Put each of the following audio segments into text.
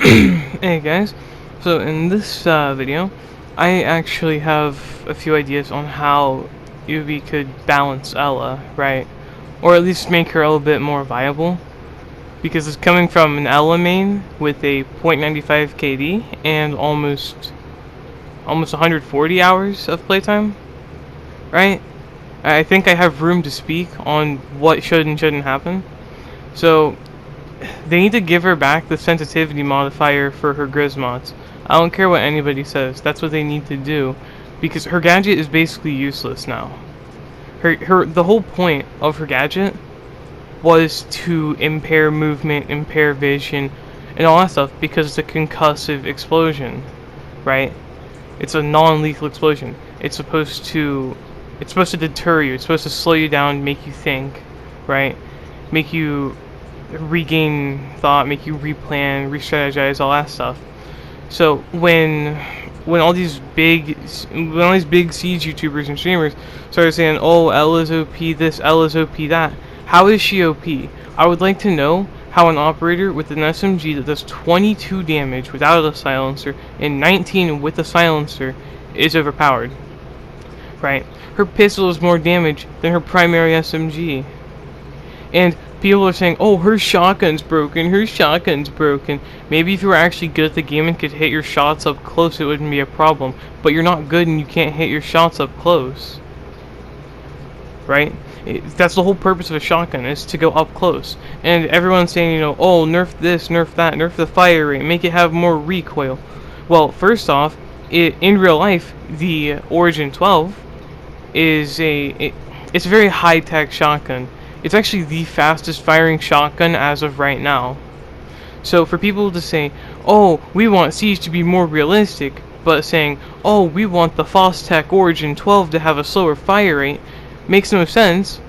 Hey guys, so in this video, I actually have a few ideas on how Ubi could balance Ella, right? Or at least make her a little bit more viable. Because it's coming from an Ella main with a 0.95 KD and almost 140 hours of playtime, right? I think I have room to speak on what should and shouldn't happen. So they need to give her back the sensitivity modifier for her Grismots. I don't care what anybody says, that's what they need to do. Because her gadget is basically useless now. The whole point of her gadget was to impair movement, impair vision, and all that stuff because it's a concussive explosion, right? It's a non-lethal explosion. It's supposed to deter you. It's supposed to slow you down, make you think, right? Make you regain thought, make you replan, re-strategize, all that stuff. So when all these big siege YouTubers and streamers started saying, "Oh, Ella's OP this, Ella's OP that," how is she OP? I would like to know how an operator with an SMG that does 22 damage without a silencer and 19 with a silencer is overpowered. Right? Her pistol is more damage than her primary SMG. And people are saying, "Oh, her shotgun's broken, her shotgun's broken." Maybe if you were actually good at the game and could hit your shots up close, it wouldn't be a problem. But you're not good and you can't hit your shots up close. Right? That's the whole purpose of a shotgun, is to go up close. And everyone's saying, "Oh, nerf this, nerf that, nerf the fire rate, make it have more recoil." Well, first off, in real life, the Origin 12 is it's a very high-tech shotgun. It's actually the fastest firing shotgun as of right now. So for people to say, "Oh, we want Siege to be more realistic," but saying, "Oh, we want the Fostech Origin 12 to have a slower fire rate," makes no sense,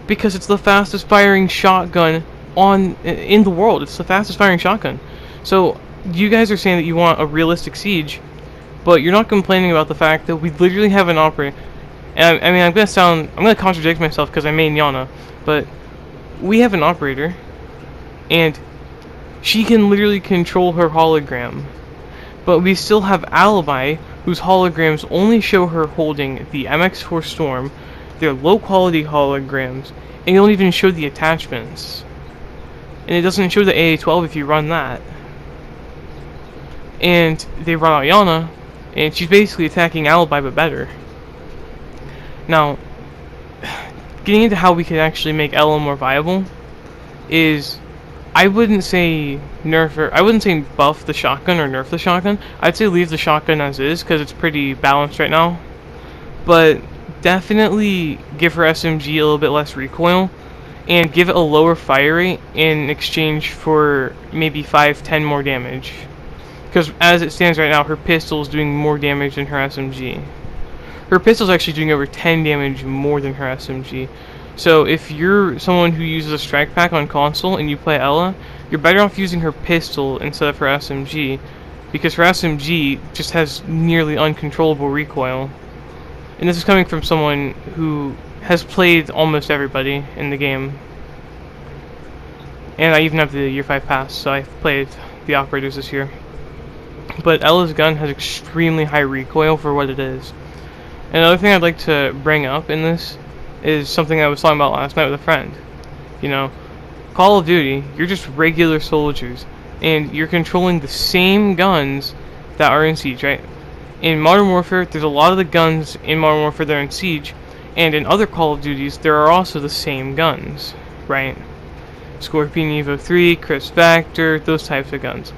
because it's the fastest firing shotgun in the world. It's the fastest firing shotgun. So you guys are saying that you want a realistic Siege, but you're not complaining about the fact that we literally have an operator. And I mean, I'm gonna contradict myself because I made Yana, but we have an operator, and she can literally control her hologram. But we still have Alibi, whose holograms only show her holding the MX4 Storm. They're low quality holograms, and they don't even show the attachments. And it doesn't show the AA-12 if you run that. And they run out Yana, and she's basically attacking Alibi but better. Now, getting into how we can actually make Ella more viable is, I wouldn't say buff the shotgun or nerf the shotgun. I'd say leave the shotgun as is because it's pretty balanced right now. But definitely give her SMG a little bit less recoil and give it a lower fire rate in exchange for maybe 5-10 more damage. Because as it stands right now, her pistol is doing more damage than her SMG. Her pistol's actually doing over 10 damage more than her SMG. So if you're someone who uses a strike pack on console and you play Ella, you're better off using her pistol instead of her SMG, because her SMG just has nearly uncontrollable recoil. And this is coming from someone who has played almost everybody in the game. And I even have the Year 5 pass, so I've played the operators this year. But Ella's gun has extremely high recoil for what it is. Another thing I'd like to bring up in this is something I was talking about last night with a friend. Call of Duty, you're just regular soldiers, and you're controlling the same guns that are in Siege, right? In Modern Warfare, there's a lot of the guns in Modern Warfare that are in Siege, and in other Call of Duties, there are also the same guns, right? Scorpion Evo 3, Crisp Vector, those types of guns,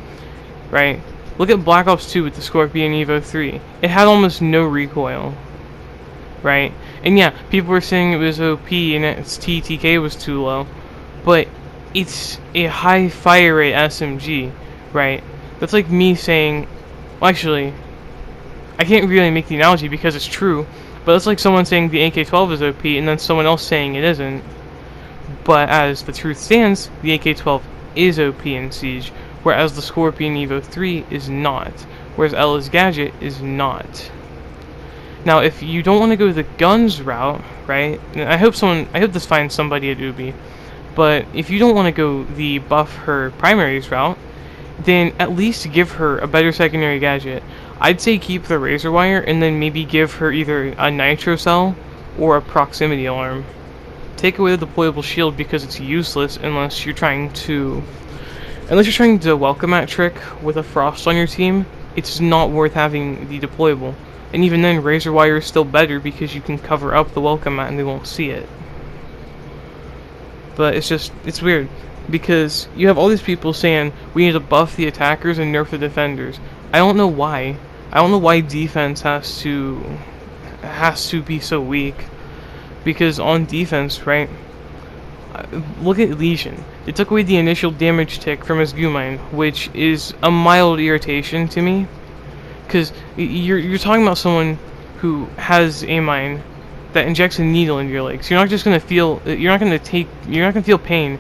right? Look at Black Ops 2 with the Scorpion Evo 3. It had almost no recoil. Right? And yeah, people were saying it was OP and its TTK was too low, but it's a high fire rate SMG, right? That's like me saying, well, actually, I can't really make the analogy because it's true, but that's like someone saying the AK-12 is OP and then someone else saying it isn't. But as the truth stands, the AK-12 is OP in Siege, whereas the Scorpion Evo 3 is not, whereas Ella's gadget is not. Now, if you don't want to go the guns route, right? And I hope this finds somebody at Ubi. But if you don't want to go the buff her primaries route, then at least give her a better secondary gadget. I'd say keep the Razor Wire and then maybe give her either a Nitro Cell or a Proximity Alarm. Take away the deployable shield because it's useless unless you're trying to welcome mat trick with a Frost on your team. It's not worth having the deployable. And even then, Razor Wire is still better because you can cover up the welcome mat and they won't see it. But it's weird because you have all these people saying we need to buff the attackers and nerf the defenders. I don't know why. I don't know why defense has to be so weak. Because on defense, right? Look at Lesion. They took away the initial damage tick from his Gumine, which is a mild irritation to me. Because you're talking about someone who has a mine that injects a needle into your leg. So you're not just gonna feel feel pain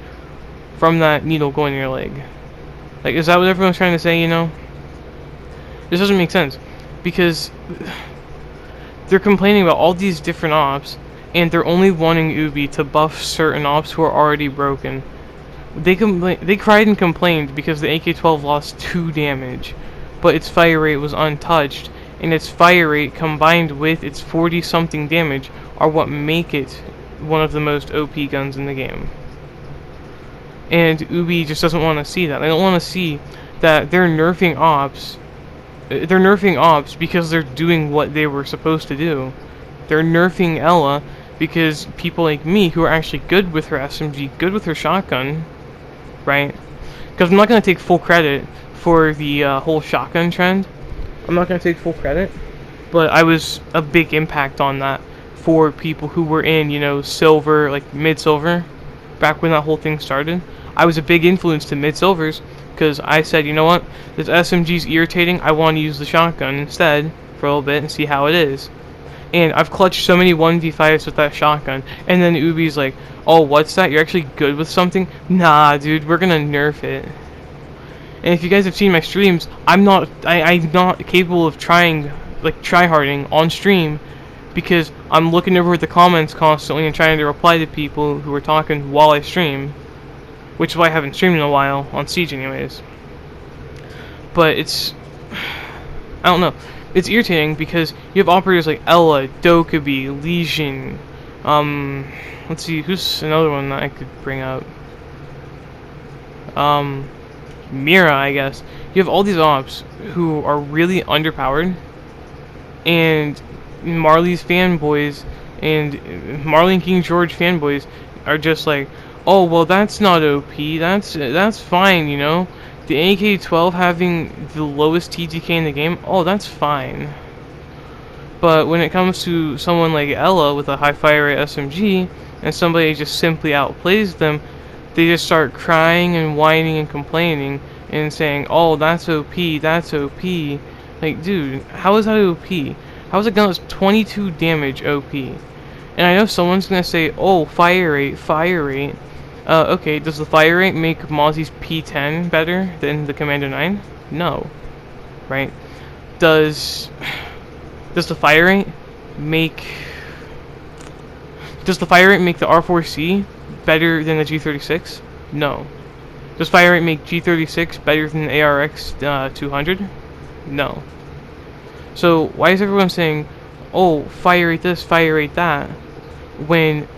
from that needle going in your leg. Like, is that what everyone's trying to say? You know, this doesn't make sense because they're complaining about all these different ops, and they're only wanting Ubi to buff certain ops who are already broken. They cried and complained because the AK-12 lost 2 damage, but its fire rate was untouched, and its fire rate combined with its 40-something damage are what make it one of the most OP guns in the game. And Ubi just doesn't want to see that. They don't want to see that they're nerfing ops. They're nerfing ops because they're doing what they were supposed to do. They're nerfing Ela because people like me who are actually good with her SMG, good with her shotgun, right? Because I'm not going to take full credit for the whole shotgun trend. I'm not going to take full credit, but I was a big impact on that for people who were in, you know, silver, like mid-silver, back when that whole thing started. I was a big influence to mid-silvers because I said, you know what, this SMG's irritating, I want to use the shotgun instead for a little bit and see how it is. And I've clutched so many 1v5s with that shotgun, and then Ubi's like, oh, what's that? You're actually good with something? Nah, dude, we're gonna nerf it. And if you guys have seen my streams, I'm not capable of tryharding on stream because I'm looking over at the comments constantly and trying to reply to people who are talking while I stream, which is why I haven't streamed in a while, on Siege anyways. But it's, I don't know, it's irritating because you have operators like Ela, Dokkaebi, Lesion, let's see, who's another one that I could bring up? Mira, I guess. You have all these ops who are really underpowered, and Marley's fanboys and Marley and King George fanboys are just like, oh, well, that's not OP, that's fine, you know? The AK-12 having the lowest TTK in the game, oh, that's fine. But when it comes to someone like Ela with a high fire rate SMG, and somebody just simply outplays them, they just start crying and whining and complaining and saying, oh, that's OP, that's OP. Like, dude, how is that OP? How is a gun that's 22 damage OP? And I know someone's gonna say, oh, fire rate, fire rate. Okay, does the fire rate make Mozzie's P10 better than the Commando 9? No. Right? Does the fire rate make the R4C better than the G36? No. Does fire rate make G36 better than the ARX 200? No. So why is everyone saying, oh, fire rate this, fire rate that, when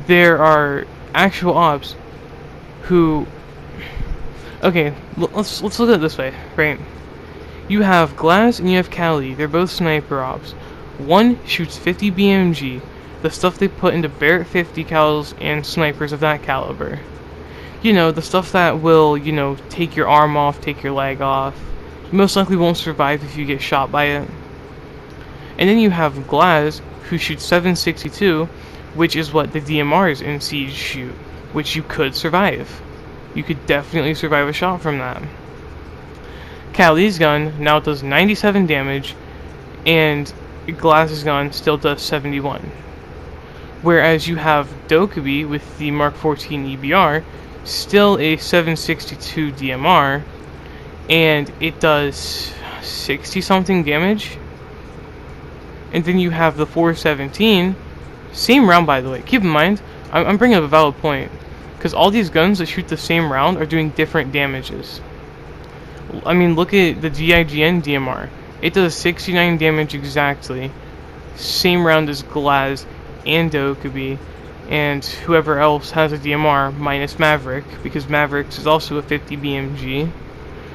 there are actual ops who, okay, let's look at it this way, right? You have Glaz and you have Kali. They're both sniper ops. One shoots 50 BMG, the stuff they put into Barrett 50 cals and snipers of that caliber. You know, the stuff that will, you know, take your arm off, take your leg off. You most likely won't survive if you get shot by it. And then you have Glaz, who shoots 762, which is what the DMRs in Siege shoot, which you could survive. You could definitely survive a shot from that. Kali's gun now does 97 damage, and Glaz's gun still does 71. Whereas you have Dokkaebi with the Mark 14 EBR, still a 762 DMR, and it does 60 something damage. And then you have the 417, same round by the way. Keep in mind, I'm bringing up a valid point, because all these guns that shoot the same round are doing different damages. I mean, look at the DIGN DMR. It does 69 damage exactly. Same round as Glaz and Dokubi, and whoever else has a DMR minus Maverick, because Maverick's is also a 50 BMG,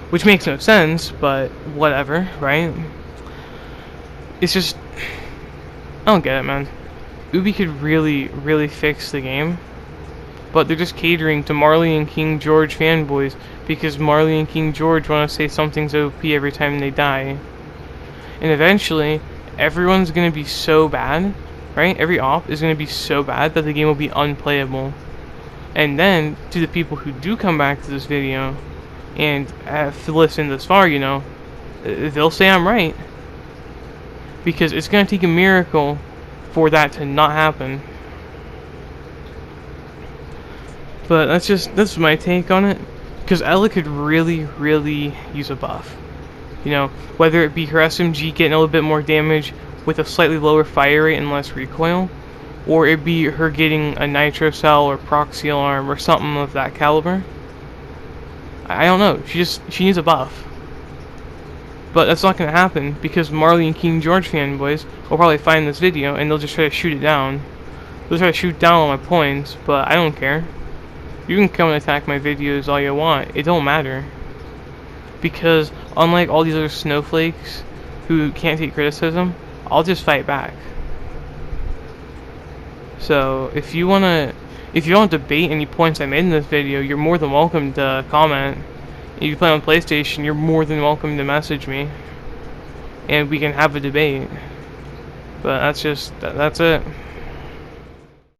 which makes no sense, but whatever, right? It's just, I don't get it, man. Ubi could really, really fix the game, but they're just catering to Marley and King George fanboys because Marley and King George want to say something's OP every time they die. And eventually, everyone's going to be so bad, right? Every op is going to be so bad that the game will be unplayable. And then, to the people who do come back to this video and have listened this far, you know, they'll say I'm right. Because it's going to take a miracle for that to not happen. But that's my take on it. Because Ela could really, really use a buff. You know, whether it be her SMG getting a little bit more damage with a slightly lower fire rate and less recoil, or it be her getting a nitro cell or proxy alarm or something of that caliber. I don't know. She needs a buff. But that's not going to happen because Marley and King George fanboys will probably find this video and they'll just try to shoot it down. They'll try to shoot down all my points, but I don't care. You can come and attack my videos all you want. It don't matter. Because unlike all these other snowflakes who can't take criticism, I'll just fight back. So if you want to debate any points I made in this video, you're more than welcome to comment. If you play on PlayStation, you're more than welcome to message me, and we can have a debate. But that's it.